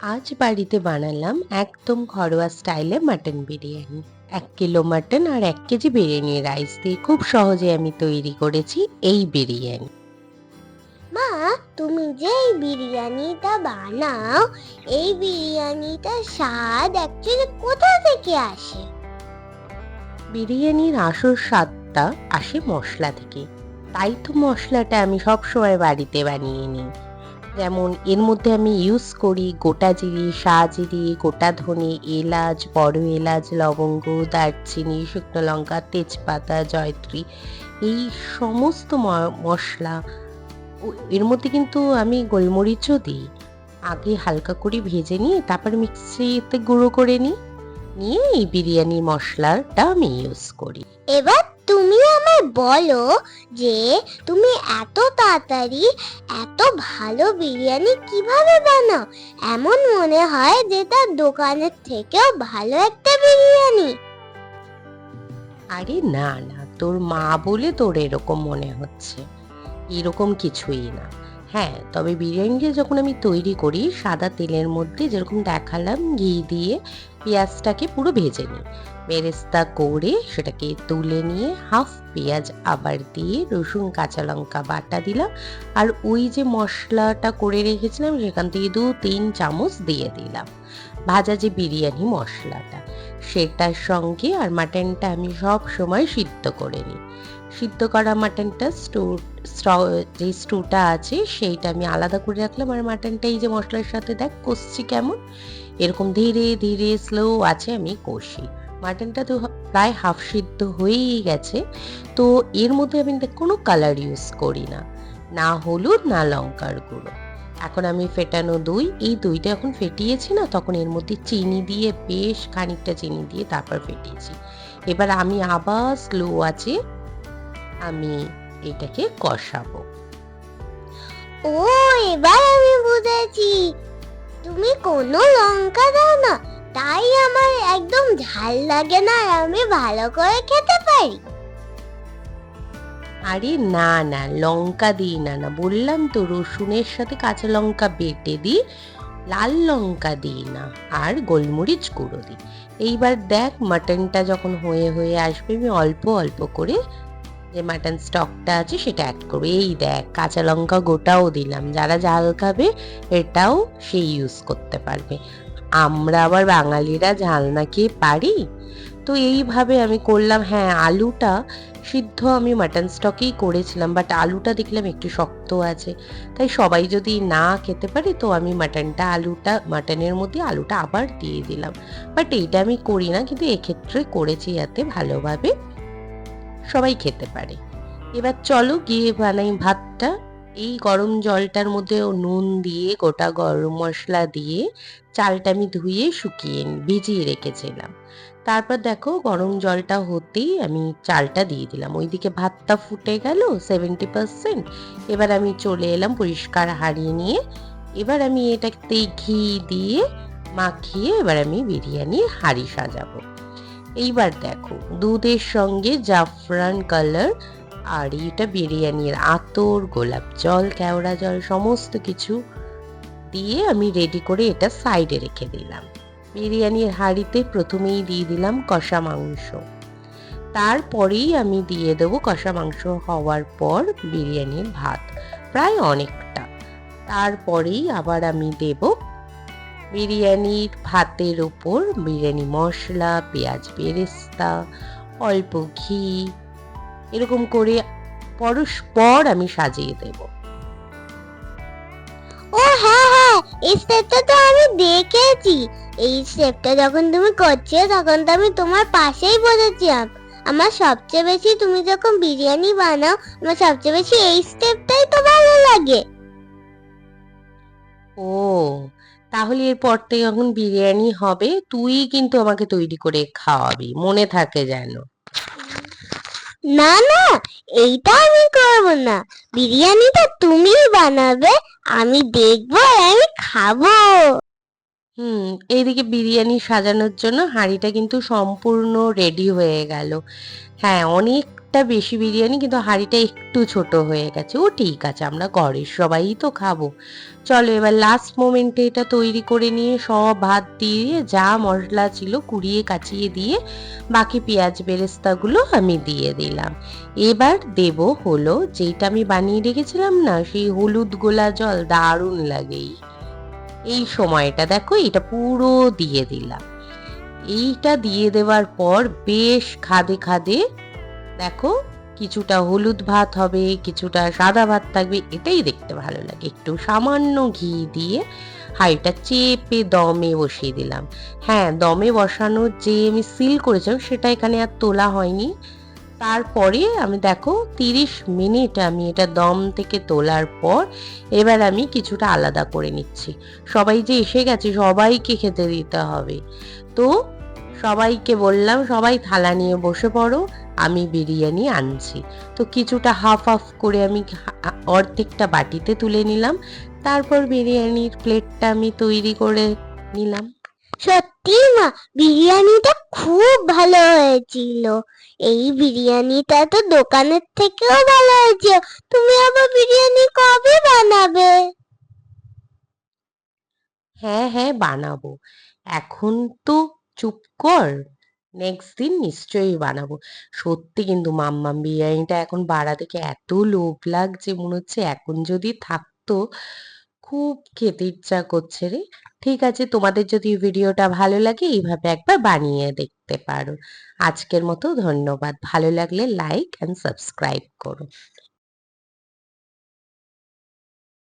আজ বাড়িতে বানালাম একদম ঘরোয়া স্টাইলে মাটন বিরিয়ানি। 1 কিলো মাটন আর 1 কেজি বিরিয়ানি রাইস দিয়ে খুব সহজে আমি তৈরি করেছি এই বিরিয়ানি। মা, তুমি যে এই বিরিয়ানিটা বানাও, এই বিরিয়ানিটার স্বাদ অ্যাকচুয়ালি কোথা থেকে আসে? বিরিয়ানির আসল স্বাদটা আসে মশলা থেকে। তাই তো মশলাটা আমি সবসময় বাড়িতে বানিয়ে নিই। যেমন এর মধ্যে আমি ইউজ করি গোটা জিরে, শাহজিরে, গোটা ধনে, এলাচ, বড় এলাচ, লবঙ্গ, দারচিনি, শুকনো লঙ্কা, তেজপাতা, জয়ত্রী, এই সমস্ত মশলা। এর মধ্যে কিন্তু আমি গোলমরিচও দিই। আগে হালকা করে ভেজে নিয়ে তারপর মিক্সিতে গুঁড়ো করে নিয়ে এই বিরিয়ানি মশলাটা আমি ইউজ করি। এবার তুমি আমায় বলো যে তুমি এত তাড়াতাড়ি এত ভালো বিরিয়ানি কিভাবে বানাও? এমন মনে হয় যে তার দোকানের থেকেও ভালো একটা বিরিয়ানি। আরে না না, তোর মা বলে তোর এরকম মনে হচ্ছে, এরকম কিছুই না। হ্যাঁ, তবে বিরিয়ানিটা যখন আমি তৈরি করি সাদা তেলের মধ্যে যেরকম দেখালাম ঘি দিয়ে পেঁয়াজটাকে পুরো ভেজে নিই। বেরেস্তা করে সেটাকে তুলে নিয়ে হাফ পেঁয়াজ আবার দিয়ে রসুন কাঁচা লঙ্কা বাটা দিলাম। আর ওই যে মশলাটা করে রেখেছিলাম সেখান থেকে 2-3 চামচ দিয়ে দিলাম ভাজা যে বিরিয়ানি মশলাটা, সেটার সঙ্গে। আর মাটনটা আমি সব সময় সিদ্ধ করে নিই। সিদ্ধ করা মাটনটা যে স্টুটা আছে সেইটা আমি আলাদা করে রাখলাম। আর মাটনটা এই যে মশলার সাথে দেখ কষছি কেমন, এরকম ধীরে ধীরে স্লো আছে আমি কষি। মাটনটা তো প্রায় হাফ সিদ্ধ হয়েই গেছে। তো এর মধ্যে আমি কোনো কালার ইউজ করি না, না হলুদ না লঙ্কার গুঁড়ো। এখন আমি ফেটানো দই, এই দইটা এখন ফেটিয়েছি না, তখন এর মধ্যে চিনি দিয়ে বেশ খানিকটা চিনি দিয়ে তারপর ফেটিয়েছি। এবার আমি আবার স্লো আছে আমি এটাকে কষাবো। ও, এবার আমি বুঝেছি, তুমি কোনো লঙ্কা দাও না, তাই আমার একদম ঝাল লাগে না আর আমি ভালো করে খেতে পারি। আরে না না, লঙ্কা দিই না, বললাম তো রসুনের সাথে কাঁচা লঙ্কা বেটে দিই, লাল লঙ্কা দিই না, আর গোলমরিচ গুঁড়ো দিই। এইবার দেখ মাটনটা যখন হয়ে হয়ে আসবে আমি অল্প অল্প করে যে মাটন স্টকটা আছে সেটা অ্যাড করবো। এই দেখ কাঁচা লঙ্কা গোটাও দিলাম, যারা ঝাল খাবে এটাও সেই ইউজ করতে পারবে। আমরা আবার বাঙালিরা ঝাল না খেয়ে পারি। তো এইভাবে আমি করলাম। হ্যাঁ, আলুটা সিদ্ধ আমি মাটন স্টকেই করেছিলাম, বাট আলুটা দেখলাম একটু শক্ত আছে। তাই সবাই যদি না খেতে পারে তো আমি মাটনের মধ্যে আলুটা আবার দিয়ে দিলাম। বাট এইটা আমি করি না, কিন্তু এক্ষেত্রে করেছি যাতে ভালোভাবে সবাই খেতে পারে। এবার চলো গিয়ে বানাই ভাতটা। এই গরম জলটার মধ্যে নুন দিয়ে গোটা গরম মশলা দিয়ে চালটা আমি ধুয়ে শুকিয়ে ভিজিয়ে রেখেছিলাম। তারপর দেখো গরম জলটা হতেই আমি চালটা দিয়ে দিলাম। ওইদিকে ভাতটা ফুটে গেল 70%। এবার আমি চলে এলাম পরিষ্কার হাঁড়ি নিয়ে। এবার আমি এটাতে ঘি দিয়ে মাখিয়ে এবার আমি বিরিয়ানির হাঁড়ি সাজাবো। এইবার দেখো দুধের সঙ্গে জাফরান কালার আর এটা বিরিয়ানির আতর, গোলাপ জল, কেওড়া জল সমস্ত কিছু দিয়ে আমি রেডি করে এটা সাইডে রেখে দিলাম। বিরিয়ানির হাঁড়িতে প্রথমেই দিয়ে দিলাম কষা মাংস, তারপরেই আমি দিয়ে দেবো কষা মাংস হওয়ার পর বিরিয়ানির ভাত, প্রায় অনেকটা। তারপরেই আবার আমি দেব বিরিয়ানির ভাতের ওপর বিরিয়ানি মশলা, পেঁয়াজ বেরেস্তা, অল্প ঘি, এরকম করে পরস্পর আমি সাজিয়ে দেব। ও হ্যাঁ হ্যাঁ, এই স্টেপটা তো আমি দেখেছি। এই স্টেপটা যখন তুমি করছিলে তখন তো আমি তোমার পাশেই বসেছিলাম। আমার সবচেয়ে বেশি তুমি যখন বিরিয়ানি বানাও, আমার সবচেয়ে বেশি এই স্টেপটাই তো ভালো লাগে। ও, তাহলে এরপর থেকে যখন বিরিয়ানি হবে তুই কিন্তু আমাকে তৈরি করে খাওয়াবি, মনে থাকে যেন। না না, এইটা আমি করব না। বিরিয়ানিটা তুমিই বানাবে, আমি দেখবো আর আমি খাবো। এইদিকে বিরিয়ানি সাজানোর জন্য হাঁড়িটা কিন্তু সম্পূর্ণ রেডি হয়ে গেল। হ্যাঁ, অনেকটা বেশি বিরিয়ানি, কিন্তু হাঁড়িটা একটু ছোট হয়ে গেছে। ও ঠিক আছে, আমরা ঘরের সবাই তো খাবো। চলো এবার লাস্ট মোমেন্টে এটা তৈরি করে নিয়ে সব ভাত দিয়ে যা মশলা ছিল কুড়িয়ে কাচিয়ে দিয়ে বাকি পেঁয়াজ বেরেস্তাগুলো আমি দিয়ে দিলাম। এবার দেব হলো যেটা আমি বানিয়ে রেখেছিলাম না, সেই হলুদ গোলা জল, দারুণ লাগে। এই সময়টা দেখো এটা পুরো দিয়ে দিলাম। এইটা দিয়ে দেওয়ার পর বেশ খাদে খাদে দেখো কিছুটা হলুদ ভাত হবে, কিছুটা সাদা ভাত থাকবে, এটাই দেখতে ভালো লাগে। একটু সামান্য ঘি দিয়ে হাঁড়িটা চেপে দমে বসিয়ে দিলাম। হ্যাঁ, দমে বসানোর যে আমি সিল করেছিলাম সেটা এখানে আর তোলা হয়নি। তারপরে আমি দেখো 30 মিনিট আমি এটা দম থেকে তোলার পর এবার আমি কিছুটা আলাদা করে নিচ্ছি। সবাই যে এসে গেছে সবাইকে খেতে দিতে হবে, তো সবাইকে বললাম সবাই থালা নিয়ে বসে পড়ো, আমি বিরিয়ানি আনছি। তো কিছুটা হাফ হাফ করে আমি অর্ধেকটা বাটিতে তুলে নিলাম। তারপর বিরিয়ানির প্লেটটা আমি তৈরি করে নিলাম। সত্যি মা, বিরিয়ানিটা খুব ভালো হয়েছিল। এই বিরিয়ানিটা তো দোকানের থেকেও ভালো হয়েছে। তুমি আবার বিরিয়ানি কবে বানাবে? হ্যাঁ হ্যাঁ, বানাবো। এখন তো চুপ কর, নেক্সট দিন নিশ্চয়ই বানাবো। সত্যি কিন্তু মাম্মাম বিরিয়ানিটা এখন বাড়া থেকে এত লোভ লাগছে, মনে হচ্ছে এখন যদি থাকতো। খুব খেতে ইচ্ছা করছে রে। ঠিক আছে, তোমাদের যদি ভিডিওটা ভালো লাগে এইভাবে একবার বানিয়ে দেখতে পারো। আজকের মতো ধন্যবাদ। ভালো লাগলে লাইক অ্যান্ড সাবস্ক্রাইব করো।